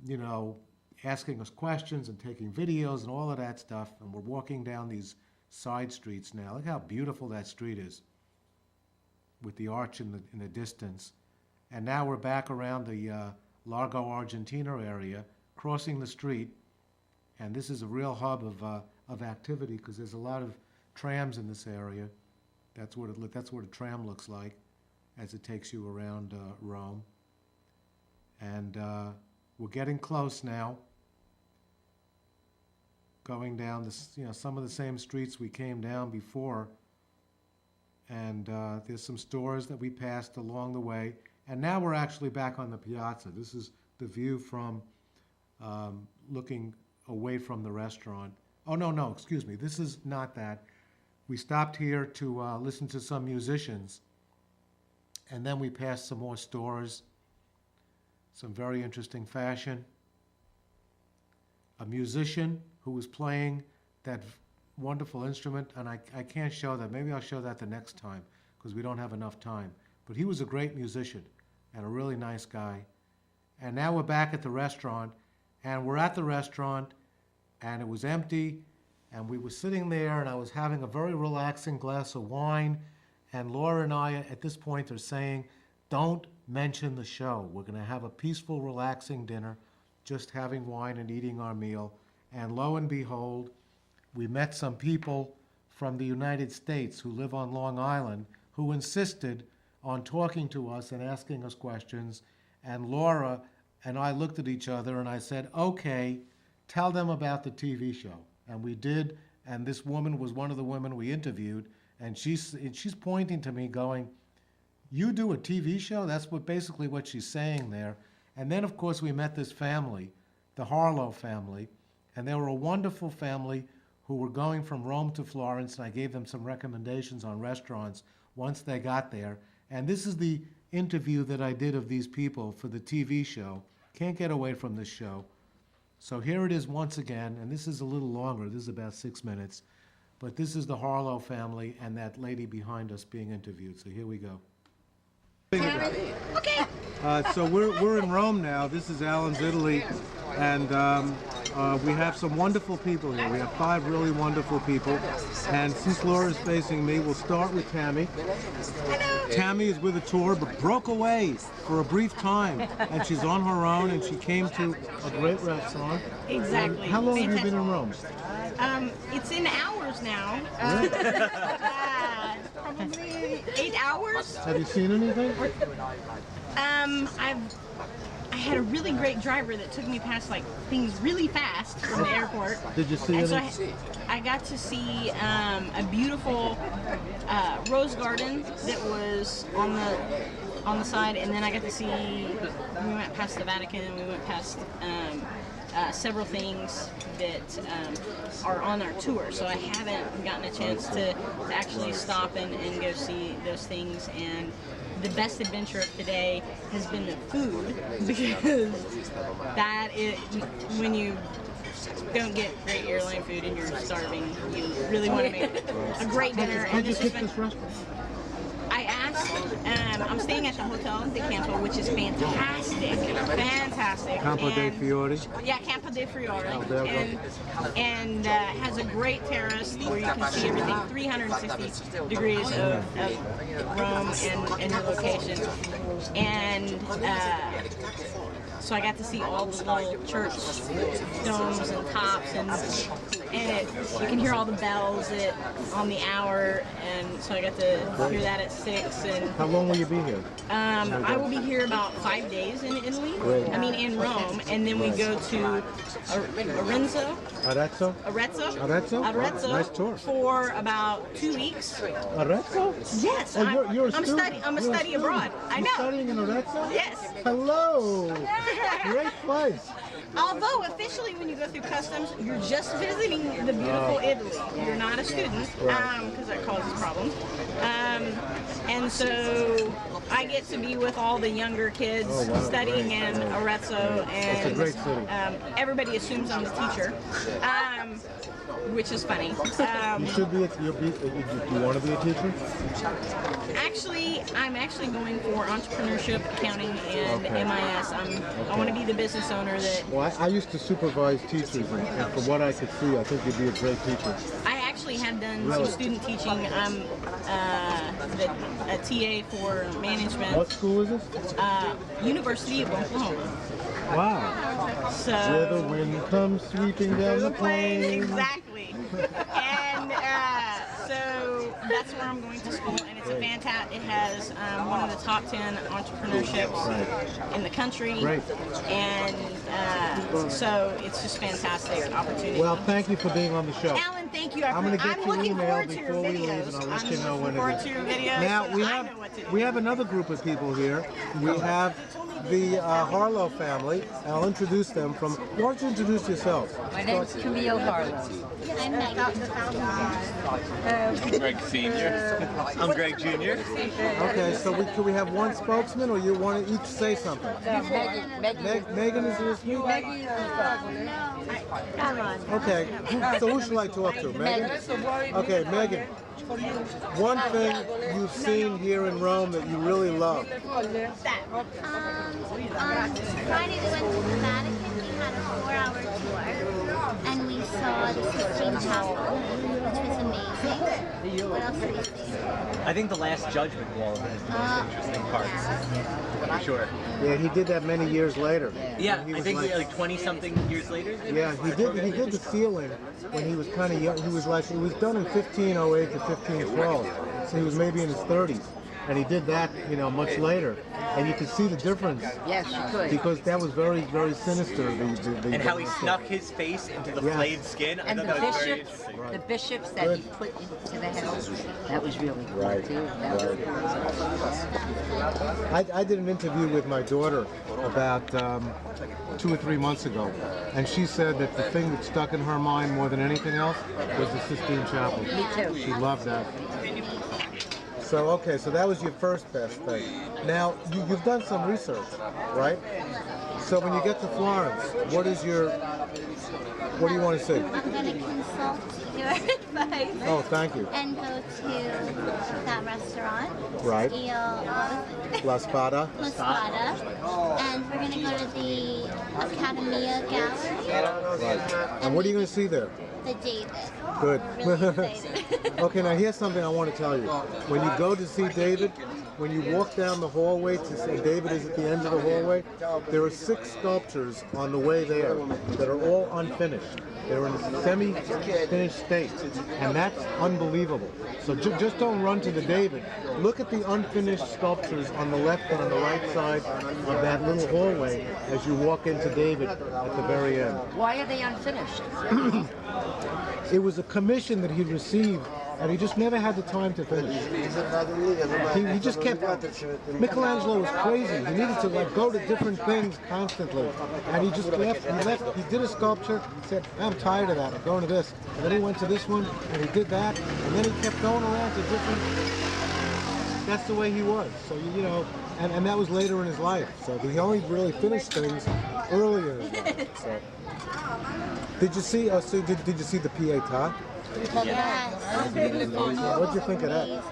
you know, asking us questions and taking videos and all of that stuff, and we're walking down these side streets now. Look how beautiful that street is with the arch in the distance. And now we're back around the Largo Argentina area, crossing the street, and this is a real hub of activity because there's a lot of trams in this area. That's what a tram looks like as it takes you around Rome. And we're getting close now, going down this, you know, some of the same streets we came down before. And there's some stores that we passed along the way. And now we're actually back on the piazza. This is the view from looking away from the restaurant. Oh, no, excuse me. This is not that. We stopped here to listen to some musicians. And then we passed some more stores, some very interesting fashion. A musician who was playing that wonderful instrument, and I can't show that. Maybe I'll show that the next time because we don't have enough time. But he was a great musician and a really nice guy. And now we're back at the restaurant, and we're at the restaurant, and it was empty, and we were sitting there, and I was having a very relaxing glass of wine, and Laura and I, at this point, are saying, don't mention the show. We're going to have a peaceful, relaxing dinner, just having wine and eating our meal. And lo and behold, we met some people from the United States who live on Long Island who insisted on talking to us and asking us questions. And Laura and I looked at each other and I said, okay, tell them about the TV show. And we did, and this woman was one of the women we interviewed, and she's pointing to me going, you do a TV show? That's basically what she's saying there. And then, of course, we met this family, the Harlow family, and they were a wonderful family who were going from Rome to Florence, and I gave them some recommendations on restaurants once they got there. And this is the interview that I did of these people for the TV show. Can't get away from this show. So here it is once again, and this is a little longer. This is about 6 minutes. But this is the Harlow family and that lady behind us being interviewed. So here we go. Okay. So we're in Rome now. This is Alan's Italy, and we have some wonderful people here. We have 5 really wonderful people, and since Laura is facing me, we'll start with Tammy. Hello. Tammy is with a tour, but broke away for a brief time, and she's on her own, and she came to a great restaurant. Exactly. How long have you been in Rome? It's in hours now. Probably 8 hours. Have you seen anything? I had a really great driver that took me past like things really fast from the airport. Did you see And so anything? I got to see a beautiful rose garden that was on the side, and then I got to see. We went past the Vatican. We went past several things that are on our tour. So I haven't gotten a chance to actually stop and go see those things. And the best adventure of today has been the food, because that is, when you don't get great airline food and you're starving, you really want to make a great dinner. And this has been, I asked, I'm staying at the Hotel de Campo, which is fantastic, fantastic. Campo dei Fiori. Yeah, Campo dei Fiori, Oh, there we go. and has a great terrace where you can see everything 360 degrees of Rome and your location. And so I got to see all the little church domes and tops, and you can hear all the bells on the hour, and so I got to hear that at 6. And How long will you be here? I will be here about 5 days in Italy. Great. I mean, in Rome, and then we go to Arezzo. Arezzo? Nice tour. For about 2 weeks. Arezzo? Yes, Oh, you're a student. I'm a study abroad. I know. You're studying in Arezzo? Yes. Hello. Great place. Although officially, when you go through customs, you're just visiting the beautiful Italy. You're not a student, because that causes problems. And so I get to be with all the younger kids studying in Arezzo, and It's a great city. Everybody assumes I'm the teacher, which is funny. You should be. You want to be a teacher? Actually, I'm actually going for entrepreneurship, accounting, and MIS. I want to be the business owner that. Well, I used to supervise teachers, and from what I could see, I think you'd be a great teacher. I actually have done some student teaching. I'm a TA for management. What school is this? University of Oklahoma. Wow. So. Where the wind comes sweeping down the plain. Exactly. And so that's where I'm going to school, and it's a fantastic. It has one of the top 10 entrepreneurships in the country, and so it's just fantastic opportunity. Well, thank you for being on the show. Alan, thank you. I'm going to get I'm your looking email forward to your before we leave, videos. and I'll let I'm you know looking when forward it to is. your videos. Now so I know what to do. we have another group of people here. We have the Harlow family, and I'll introduce them from. Why don't you introduce yourselves? My name's Camille Harlow. I'm Megan. Greg Senior. I'm Greg Junior. Okay, so can we have one spokesman, or you want to each say something? Megan is this you? Okay, so who should I talk to? Megan? Okay, Megan. One thing you've seen here in Rome that you really love. On Friday we went to the Vatican. We had a 4-hour tour, and we saw the Sistine Chapel, which was amazing. What else did we see? I think the Last Judgment Wall has the most interesting parts. For sure. Yeah, he did that many years later. Yeah, He I was think like 20-something years later. Yeah, he did the ceiling when he was kind of young. He was like, it was done in 1508 to 1512, so he was maybe in his 30s. And he did that, much later, and you could see the difference. Yes, you could. Because that was very, very sinister. And how he snuck his face into the flayed skin. And I the thought that was very bishops, interesting. the bishops that he put into the house, that was really cool too. I did an interview with my daughter about 2 or 3 months ago, and she said that the thing that stuck in her mind more than anything else was the Sistine Chapel. Me too. She loved that. So, okay, so that was your first best thing. Now, you've done some research, right? So when you get to Florence, what do you want to see? I'm going to consult your advice. Oh, thank you. And go to that restaurant. Right. La Spada. La Spada. And we're going to go to the Accademia Gallery. Right. And what are you going to see there? The David. Good. Really excited. Okay, now here's something I want to tell you. When you go to see David, when you walk down the hallway to see David is at the end of the hallway, there are 6 sculptures on the way there that are all unfinished. They're in a semi-finished state, and that's unbelievable. So just don't run to the David. Look at the unfinished sculptures on the left and on the right side of that little hallway as you walk into David at the very end. Why are they unfinished? It was a commission that he received, and he just never had the time to finish. He just kept. Michelangelo was crazy. He needed to go to different things constantly, and he just left. He did a sculpture. Said, "I'm tired of that. I'm going to this." And then he went to this one, and he did that, and then he kept going around to different. That's the way he was. So and that was later in his life. So he only really finished things earlier in his life. So. Did you see? Did you see the Pietà? Yes. What did you think of that? Amazing.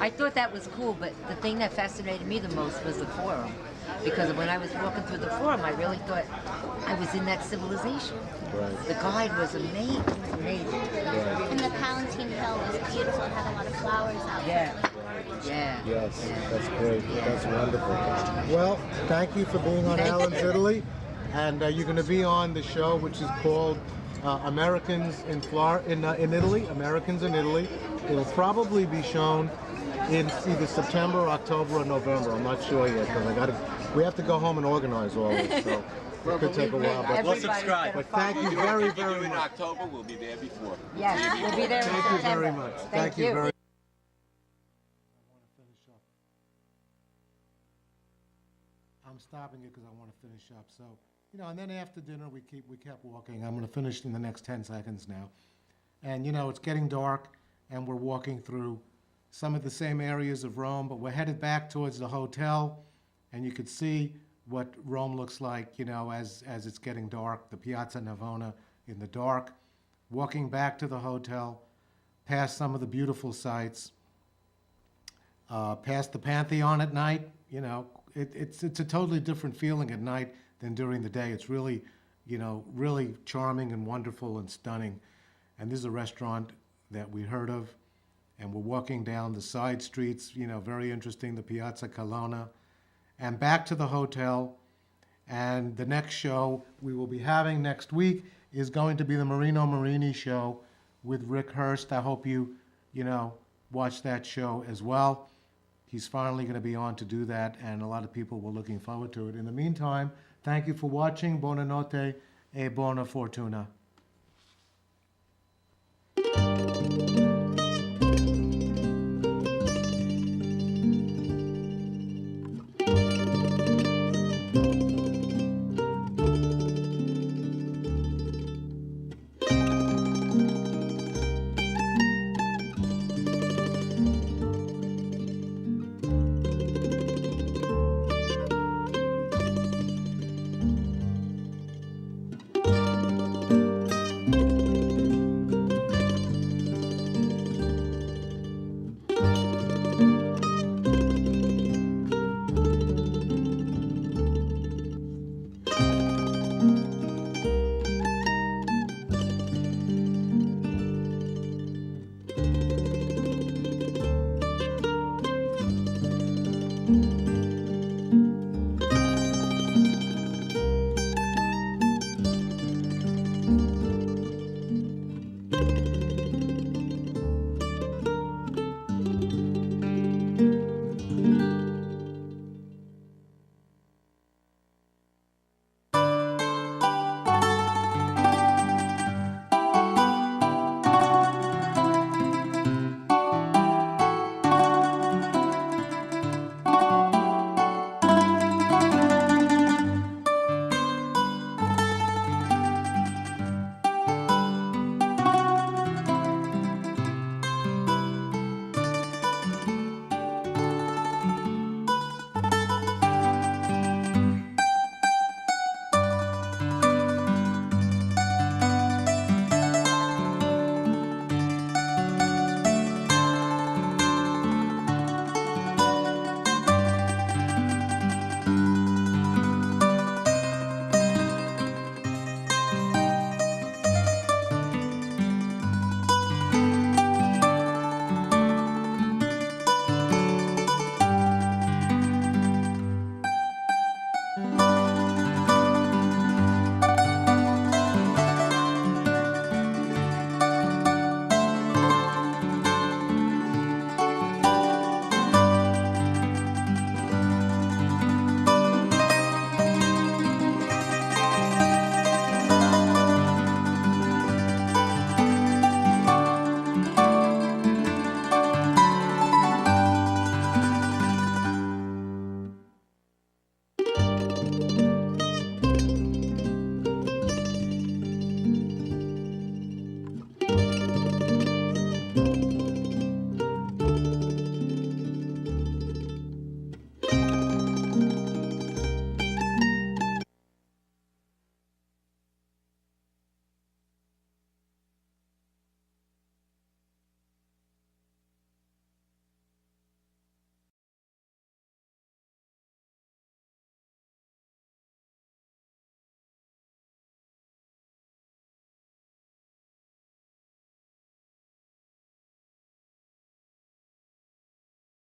I thought that was cool, but the thing that fascinated me the most was the forum. Because when I was walking through the forum, I really thought I was in that civilization. Right. The guide was amazing. Right. And the Palatine Hill was beautiful. It had a lot of flowers out there. Yeah. Yes, that's great. That's wonderful. Well, thank you for being on Alan's Italy. and you're going to be on the show, which is called Americans in in Italy. Americans in Italy. It'll probably be shown in either September, October, or November. I'm not sure yet because we have to go home and organize all this. So it could take a while. But We'll subscribe. But thank you very, If you do very it in much. October, we'll be there before. Yes, we'll be there in Thank you September. very much. Thank you. very. I'm stopping it because I want to finish up. So, and then after dinner we kept walking. I'm going to finish in the next 10 seconds now. And it's getting dark, and we're walking through some of the same areas of Rome, but we're headed back towards the hotel, and you could see what Rome looks like, as it's getting dark, the Piazza Navona in the dark, walking back to the hotel, past some of the beautiful sights, past the Pantheon at night. It's a totally different feeling at night than during the day. It's really, really charming and wonderful and stunning. And this is a restaurant that we heard of, and we're walking down the side streets, very interesting, the Piazza Colonna, and back to the hotel. And the next show we will be having next week is going to be the Marino Marini show with Rick Hurst. I hope you watch that show as well. He's finally going to be on to do that, and a lot of people were looking forward to it. In the meantime, thank you for watching. Buonanotte e buona fortuna.